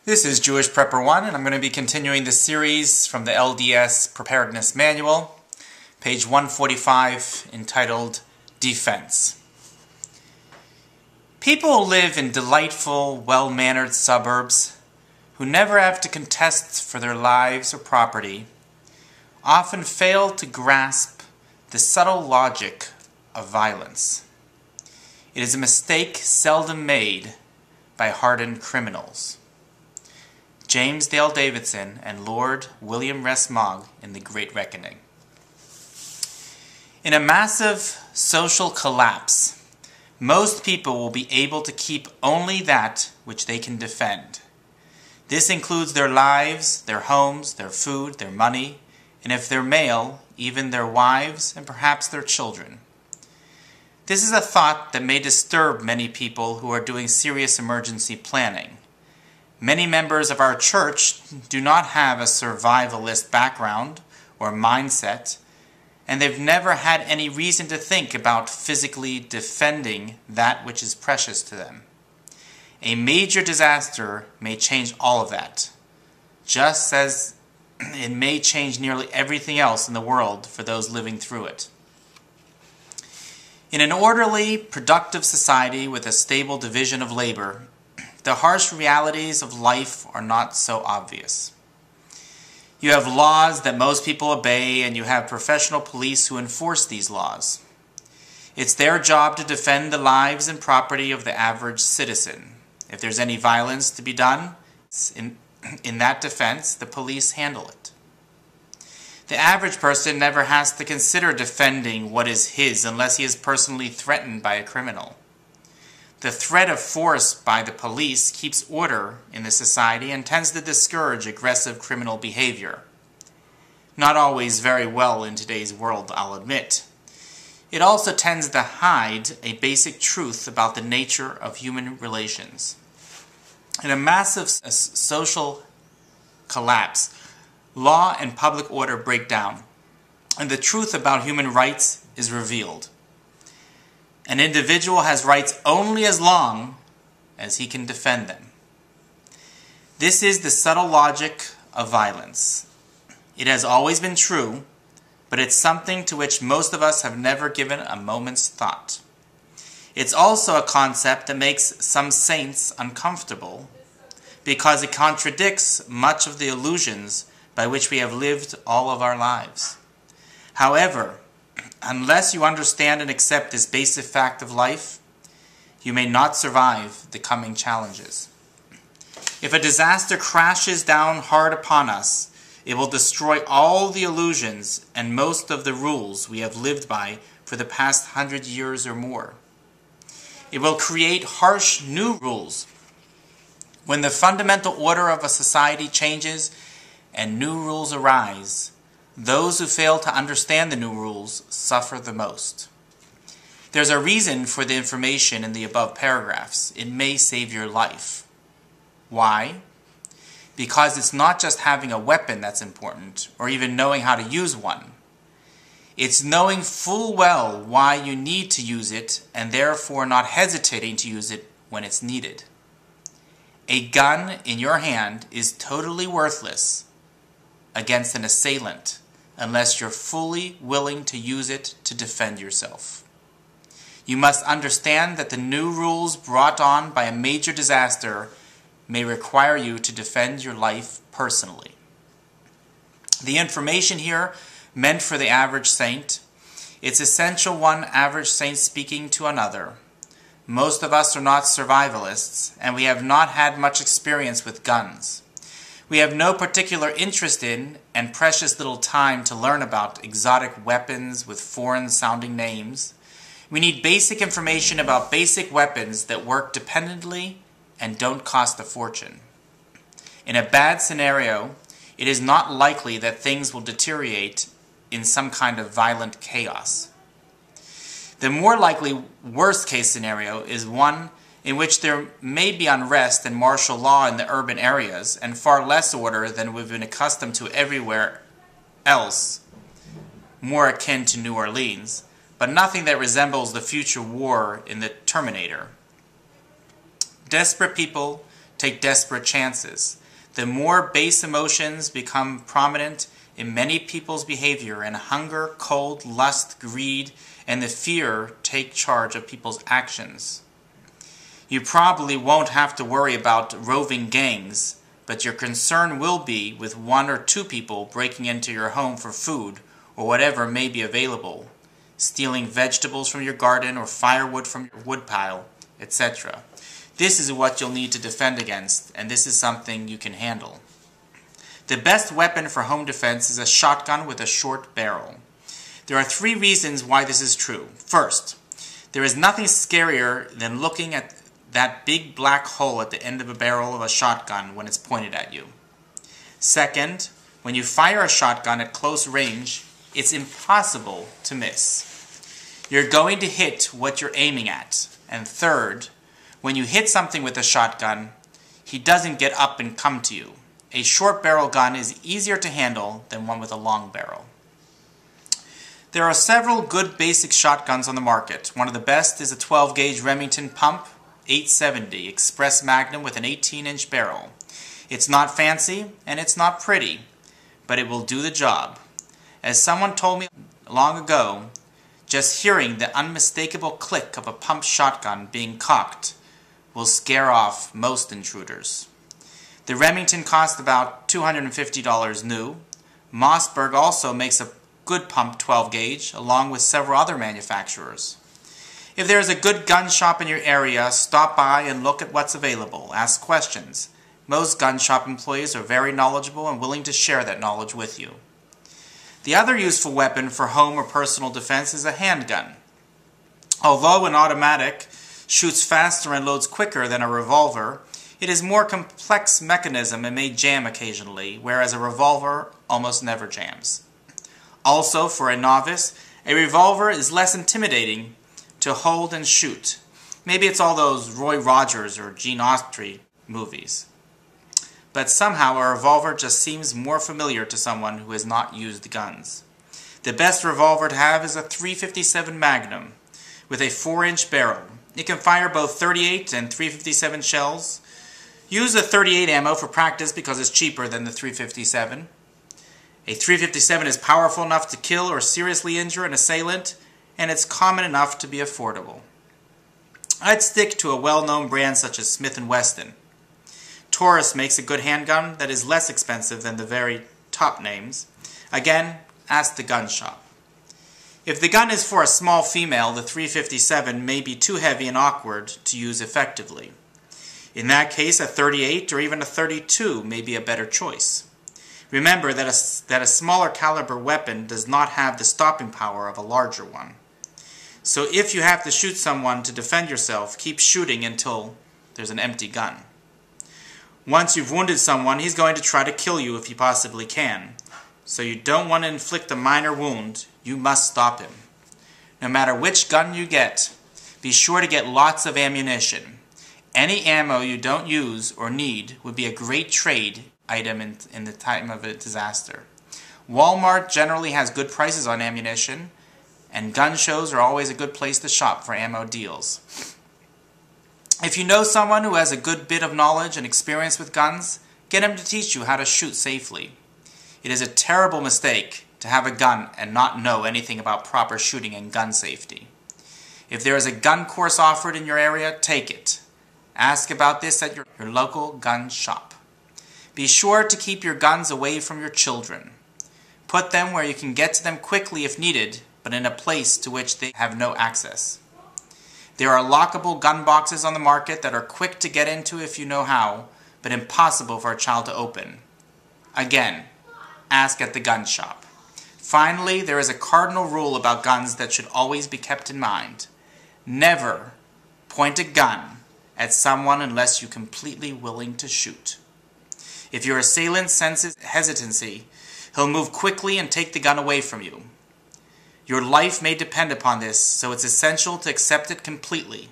This is Jewish Prepper 1, and I'm going to be continuing the series from the LDS Preparedness Manual, page 145, entitled Defense. People who live in delightful, well-mannered suburbs, who never have to contest for their lives or property, often fail to grasp the subtle logic of violence. It is a mistake seldom made by hardened criminals. James Dale Davidson and Lord William Rees-Mogg in The Great Reckoning. In a massive social collapse, most people will be able to keep only that which they can defend. This includes their lives, their homes, their food, their money, and if they're male, even their wives and perhaps their children. This is a thought that may disturb many people who are doing serious emergency planning. Many members of our church do not have a survivalist background or mindset, and they've never had any reason to think about physically defending that which is precious to them. A major disaster may change all of that, just as it may change nearly everything else in the world for those living through it. In an orderly, productive society with a stable division of labor, the harsh realities of life are not so obvious. You have laws that most people obey, and you have professional police who enforce these laws. It's their job to defend the lives and property of the average citizen. If there's any violence to be done, in that defense, the police handle it. The average person never has to consider defending what is his unless he is personally threatened by a criminal. The threat of force by the police keeps order in the society and tends to discourage aggressive criminal behavior. Not always very well in today's world, I'll admit. It also tends to hide a basic truth about the nature of human relations. In a massive social collapse, law and public order break down, and the truth about human rights is revealed. An individual has rights only as long as he can defend them. This is the subtle logic of violence. It has always been true, but it's something to which most of us have never given a moment's thought. It's also a concept that makes some saints uncomfortable because it contradicts much of the illusions by which we have lived all of our lives. However, unless you understand and accept this basic fact of life, you may not survive the coming challenges. If a disaster crashes down hard upon us, it will destroy all the illusions and most of the rules we have lived by for the past 100 years or more. It will create harsh new rules. When the fundamental order of a society changes and new rules arise, those who fail to understand the new rules suffer the most. There's a reason for the information in the above paragraphs. It may save your life. Why? Because it's not just having a weapon that's important, or even knowing how to use one. It's knowing full well why you need to use it, and therefore not hesitating to use it when it's needed. A gun in your hand is totally worthless against an assailant unless you're fully willing to use it to defend yourself. You must understand that the new rules brought on by a major disaster may require you to defend your life personally. The information here meant for the average saint, it's essential one average saint speaking to another. Most of us are not survivalists, and we have not had much experience with guns. We have no particular interest in and precious little time to learn about exotic weapons with foreign-sounding names. We need basic information about basic weapons that work dependently and don't cost a fortune. In a bad scenario, it is not likely that things will deteriorate in some kind of violent chaos. The more likely worst-case scenario is one in which there may be unrest and martial law in the urban areas, and far less order than we've been accustomed to everywhere else, more akin to New Orleans, but nothing that resembles the future war in the Terminator. Desperate people take desperate chances. The more base emotions become prominent in many people's behavior, and hunger, cold, lust, greed, and the fear take charge of people's actions. You probably won't have to worry about roving gangs, but your concern will be with 1 or 2 people breaking into your home for food or whatever may be available, stealing vegetables from your garden or firewood from your woodpile, etc. This is what you'll need to defend against, and this is something you can handle. The best weapon for home defense is a shotgun with a short barrel. There are 3 reasons why this is true. First, there is nothing scarier than looking at that big black hole at the end of a barrel of a shotgun when it's pointed at you. Second, when you fire a shotgun at close range, it's impossible to miss. You're going to hit what you're aiming at. And third, when you hit something with a shotgun, he doesn't get up and come to you. A short barrel gun is easier to handle than one with a long barrel. There are several good basic shotguns on the market. One of the best is a 12-gauge Remington Pump 870 Express Magnum with an 18-inch barrel. It's not fancy and it's not pretty, but it will do the job. As someone told me long ago, just hearing the unmistakable click of a pump shotgun being cocked will scare off most intruders. The Remington cost about $250 new. Mossberg also makes a good pump 12-gauge, along with several other manufacturers. If there is a good gun shop in your area, stop by and look at what's available. Ask questions. Most gun shop employees are very knowledgeable and willing to share that knowledge with you. The other useful weapon for home or personal defense is a handgun. Although an automatic shoots faster and loads quicker than a revolver, it is a more complex mechanism and may jam occasionally, whereas a revolver almost never jams. Also, for a novice, a revolver is less intimidating to hold and shoot. Maybe it's all those Roy Rogers or Gene Autry movies. But somehow a revolver just seems more familiar to someone who has not used guns. The best revolver to have is a .357 Magnum with a 4-inch barrel. It can fire both .38 and .357 shells. Use the .38 ammo for practice because it's cheaper than the .357. A .357 is powerful enough to kill or seriously injure an assailant, and it's common enough to be affordable. I'd stick to a well-known brand such as Smith & Wesson. Taurus makes a good handgun that is less expensive than the very top names. Again, ask the gun shop. If the gun is for a small female, the .357 may be too heavy and awkward to use effectively. In that case, a .38 or even a .32 may be a better choice. Remember that a smaller caliber weapon does not have the stopping power of a larger one. So if you have to shoot someone to defend yourself, keep shooting until there's an empty gun. Once you've wounded someone, he's going to try to kill you if he possibly can. So you don't want to inflict a minor wound, you must stop him. No matter which gun you get, be sure to get lots of ammunition. Any ammo you don't use or need would be a great trade item in the time of a disaster. Walmart generally has good prices on ammunition, and gun shows are always a good place to shop for ammo deals. If you know someone who has a good bit of knowledge and experience with guns, get him to teach you how to shoot safely. It is a terrible mistake to have a gun and not know anything about proper shooting and gun safety. If there is a gun course offered in your area, take it. Ask about this at your local gun shop. Be sure to keep your guns away from your children. Put them where you can get to them quickly if needed, but in a place to which they have no access. There are lockable gun boxes on the market that are quick to get into if you know how, but impossible for a child to open. Again, ask at the gun shop. Finally, there is a cardinal rule about guns that should always be kept in mind. Never point a gun at someone unless you're completely willing to shoot. If your assailant senses hesitancy, he'll move quickly and take the gun away from you. Your life may depend upon this, so it's essential to accept it completely.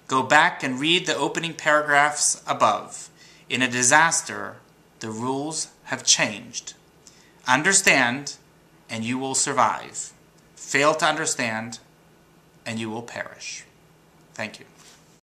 Go back and read the opening paragraphs above. In a disaster, the rules have changed. Understand, and you will survive. Fail to understand, and you will perish. Thank you.